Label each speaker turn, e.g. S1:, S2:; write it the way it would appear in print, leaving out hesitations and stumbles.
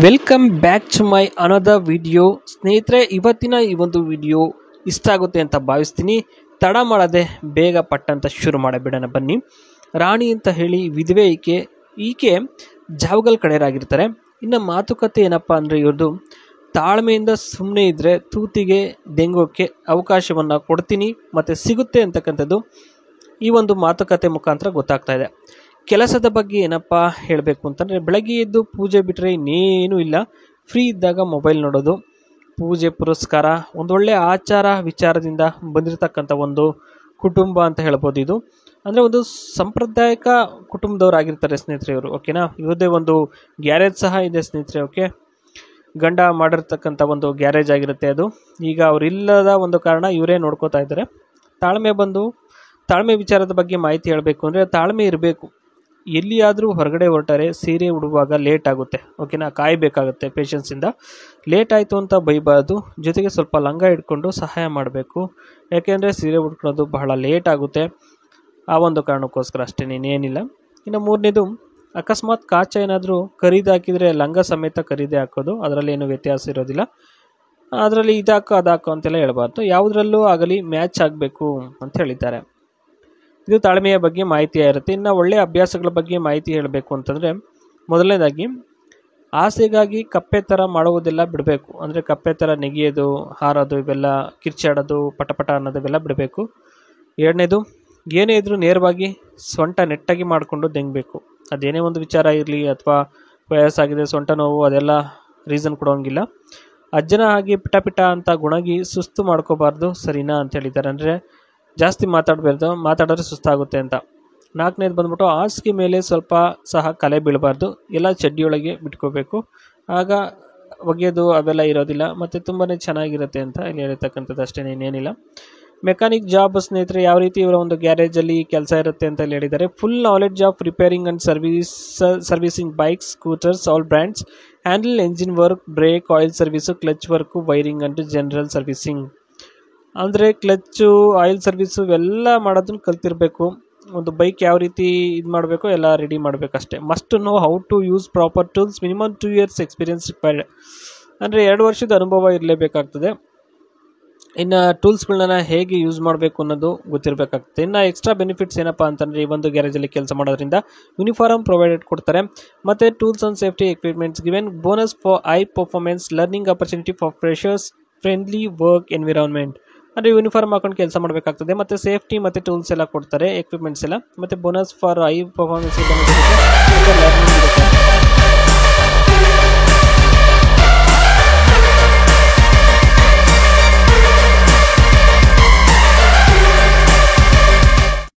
S1: Welcome back to my another video. ಸ್ನೇಹಿತರೆ, ಇವತ್ತಿನ ಈ ಒಂದು ವಿಡಿಯೋ ಇಷ್ಟ ಆಗುತ್ತೆ ಅಂತ ಭಾವಿಸ್ತೀನಿ. ತಡ ಮಾಡದೆ ಬೇಗ ಪಟ್ಟಂತ ಶುರು ಮಾಡಿಬಿಡೋಣ ಬನ್ನಿ. ರಾಣಿ ಅಂತ ಹೇಳಿ ವಿಧವೆ ಈಕೆ ಜಾವಗಲ್ ಕಡೆಯರಾಗಿರ್ತಾರೆ. ಇನ್ನು ಮಾತುಕತೆ ಏನಪ್ಪ ಅಂದರೆ, ಇವ್ರದ್ದು ತಾಳ್ಮೆಯಿಂದ ಸುಮ್ಮನೆ ಇದ್ದರೆ ತೂತಿಗೆ ದೆಂಗೋಕ್ಕೆ ಅವಕಾಶವನ್ನು ಕೊಡ್ತೀನಿ ಮತ್ತು ಸಿಗುತ್ತೆ ಅಂತಕ್ಕಂಥದ್ದು ಈ ಒಂದು ಮಾತುಕತೆ ಮುಖಾಂತರ ಗೊತ್ತಾಗ್ತಾ ಇದೆ. ಕೆಲಸದ ಬಗ್ಗೆ ಏನಪ್ಪ ಹೇಳಬೇಕು ಅಂತಂದರೆ, ಬೆಳಗ್ಗೆ ಎದ್ದು ಪೂಜೆ ಬಿಟ್ಟರೆ ಇನ್ನೇನೂ ಇಲ್ಲ. ಫ್ರೀ ಇದ್ದಾಗ ಮೊಬೈಲ್ ನೋಡೋದು, ಪೂಜೆ ಪುರಸ್ಕಾರ, ಒಂದೊಳ್ಳೆ ಆಚಾರ ವಿಚಾರದಿಂದ ಬಂದಿರತಕ್ಕಂಥ ಒಂದು ಕುಟುಂಬ ಅಂತ ಹೇಳ್ಬೋದು. ಇದು ಅಂದರೆ ಒಂದು ಸಾಂಪ್ರದಾಯಿಕ ಕುಟುಂಬದವರಾಗಿರ್ತಾರೆ ಸ್ನೇಹಿತರೆ ಇವರು. ಓಕೆನಾ, ಇವ್ರದ್ದೇ ಒಂದು ಗ್ಯಾರೇಜ್ ಸಹ ಇದೆ ಸ್ನೇಹಿತರೆ. ಓಕೆ, ಗಂಡ ಮಾಡಿರ್ತಕ್ಕಂಥ ಒಂದು ಗ್ಯಾರೇಜ್ ಆಗಿರುತ್ತೆ ಅದು. ಈಗ ಅವರಿಲ್ಲದ ಒಂದು ಕಾರಣ ಇವರೇ ನೋಡ್ಕೋತಾ ಇದ್ದಾರೆ. ತಾಳ್ಮೆ ವಿಚಾರದ ಬಗ್ಗೆ ಮಾಹಿತಿ ಹೇಳಬೇಕು ಅಂದರೆ, ತಾಳ್ಮೆ ಇರಬೇಕು. ಎಲ್ಲಿಯಾದರೂ ಹೊರಗಡೆ ಹೊರಟರೆ ಸೀರೆ ಉಡುವಾಗ ಲೇಟ್ ಆಗುತ್ತೆ. ಓಕೆನಾ, ಕಾಯಬೇಕಾಗುತ್ತೆ ಪೇಷನ್ಸಿಂದ. ಲೇಟ್ ಆಯಿತು ಅಂತ ಬೈಬಾರ್ದು, ಜೊತೆಗೆ ಸ್ವಲ್ಪ ಲಂಗ ಇಟ್ಕೊಂಡು ಸಹಾಯ ಮಾಡಬೇಕು. ಯಾಕೆಂದರೆ ಸೀರೆ ಉಟ್ಕೊಳ್ಳೋದು ಬಹಳ ಲೇಟ್ ಆಗುತ್ತೆ. ಆ ಒಂದು ಕಾರಣಕ್ಕೋಸ್ಕರ ಅಷ್ಟೇ, ಇನ್ನೇನಿಲ್ಲ. ಇನ್ನು ಮೂರನೇದು, ಅಕಸ್ಮಾತ್ ಕಾಚ ಏನಾದರೂ ಖರೀದಿ ಹಾಕಿದರೆ ಲಂಗ ಸಮೇತ ಖರೀದಿ ಹಾಕೋದು, ಅದರಲ್ಲಿ ಏನು ವ್ಯತ್ಯಾಸ ಇರೋದಿಲ್ಲ. ಅದರಲ್ಲಿ ಇದಾಕೋ ಅದಾಕೋ ಅಂತೆಲ್ಲ ಹೇಳ್ಬಾರ್ದು, ಯಾವುದರಲ್ಲೂ ಆಗಲಿ ಮ್ಯಾಚ್ ಆಗಬೇಕು ಅಂತ ಹೇಳಿದ್ದಾರೆ. ಇದು ತಾಳ್ಮೆಯ ಬಗ್ಗೆ ಮಾಹಿತಿ ಇರುತ್ತೆ. ಇನ್ನು ಒಳ್ಳೆಯ ಅಭ್ಯಾಸಗಳ ಬಗ್ಗೆ ಮಾಹಿತಿ ಹೇಳಬೇಕು ಅಂತಂದರೆ, ಮೊದಲನೇದಾಗಿ ಆಸೆಗಾಗಿ ಕಪ್ಪೆ ಥರ ಮಾಡುವುದೆಲ್ಲ ಬಿಡಬೇಕು. ಅಂದರೆ ಕಪ್ಪೆ ಥರ ನೆಗೆಯೋದು, ಹಾರೋದು, ಇವೆಲ್ಲ ಕಿರ್ಚಾಡೋದು, ಪಟಪಟ ಅನ್ನೋದವೆಲ್ಲ ಬಿಡಬೇಕು. ಎರಡನೇದು, ಏನೇ ಇದ್ರೂ ನೇರವಾಗಿ ಸೊಂಟ ನೆಟ್ಟಾಗಿ ಮಾಡಿಕೊಂಡು ದೆಂಗಬೇಕು. ಅದೇನೇ ಒಂದು ವಿಚಾರ ಇರಲಿ, ಅಥವಾ ವಯಸ್ಸಾಗಿದೆ, ಸೊಂಟ ನೋವು, ಅದೆಲ್ಲ ರೀಸನ್ ಕೊಡೋಂಗಿಲ್ಲ. ಅಜ್ಜನ ಹಾಗೆ ಪಿಟ ಪಿಟ ಅಂತ ಗುಣಗಿ ಸುಸ್ತು ಮಾಡ್ಕೋಬಾರ್ದು, ಸರಿನಾ ಅಂತ ಹೇಳಿದ್ದಾರೆ. ಅಂದರೆ ಜಾಸ್ತಿ ಮಾತಾಡಿದ್ರೆ ಸುಸ್ತಾಗುತ್ತೆ ಅಂತ. ನಾಲ್ಕನೇದು ಬಂದ್ಬಿಟ್ಟು, ಹಾಸಿಗೆ ಮೇಲೆ ಸ್ವಲ್ಪ ಸಹ ಕಲೆ ಬೀಳಬಾರ್ದು, ಎಲ್ಲ ಚಡ್ಡಿಯೊಳಗೆ ಬಿಟ್ಕೋಬೇಕು. ಆಗ ಒಗೆಯೋದು ಅವೆಲ್ಲ ಇರೋದಿಲ್ಲ, ಮತ್ತು ತುಂಬಾ ಚೆನ್ನಾಗಿರುತ್ತೆ ಅಂತ ಇಲ್ಲಿ ಹೇಳಿರ್ತಕ್ಕಂಥದ್ದು ಅಷ್ಟೇ, ಇನ್ನೇನಿಲ್ಲ. ಮೆಕ್ಯಾನಿಕ್ ಜಾಬ್ ಸ್ನೇಹಿತರೆ, ಯಾವ ರೀತಿ ಇವರ ಒಂದು ಗ್ಯಾರೇಜಲ್ಲಿ ಕೆಲಸ ಇರುತ್ತೆ ಅಂತ ಇಲ್ಲಿ ಹೇಳಿದ್ದಾರೆ. Full knowledge of repairing and servicing bikes, scooters, all brands, handle engine work, brake, oil service, clutch work, wiring and general servicing. ಅಂದರೆ ಕ್ಲಚ್ಚು, ಆಯಿಲ್ ಸರ್ವಿಸು ಇವೆಲ್ಲ ಮಾಡೋದನ್ನ ಕಲ್ತಿರಬೇಕು. ಒಂದು ಬೈಕ್ ಯಾವ ರೀತಿ ಇದು ಮಾಡಬೇಕು ಎಲ್ಲ ರೆಡಿ ಮಾಡಬೇಕಷ್ಟೇ. Must know how to use proper tools, minimum 2 years experience required. ಅಂದರೆ 2 ವರ್ಷದ ಅನುಭವ ಇರಲೇಬೇಕಾಗ್ತದೆ. ಇನ್ನು ಟೂಲ್ಸ್ಗಳನ್ನ ಹೇಗೆ ಯೂಸ್ ಮಾಡಬೇಕು ಅನ್ನೋದು ಗೊತ್ತಿರಬೇಕಾಗ್ತದೆ. ಇನ್ನು ಎಕ್ಸ್ಟ್ರಾ ಬೆನಿಫಿಟ್ಸ್ ಏನಪ್ಪ ಅಂತಂದರೆ, ಈ ಒಂದು ಗ್ಯಾರೇಜಲ್ಲಿ ಕೆಲಸ ಮಾಡೋದ್ರಿಂದ ಯೂನಿಫಾರ್ಮ್ ಪ್ರೊವೈಡೆಡ್ ಕೊಡ್ತಾರೆ, ಮತ್ತು tools and safety equipments given, bonus for high performance, learning opportunity for freshers, friendly work environment. ಅಂದರೆ ಯೂನಿಫಾರ್ಮ್ ಹಾಕೊಂಡು ಕೆಲಸ ಮಾಡಬೇಕಾಗ್ತದೆ, ಮತ್ತು ಸೇಫ್ಟಿ ಮತ್ತು ಟೂಲ್ಸ್ ಎಲ್ಲ ಕೊಡ್ತಾರೆ, ಎಕ್ವಿಪ್ಮೆಂಟ್ಸ್ ಎಲ್ಲ, ಮತ್ತು bonus for high performance learning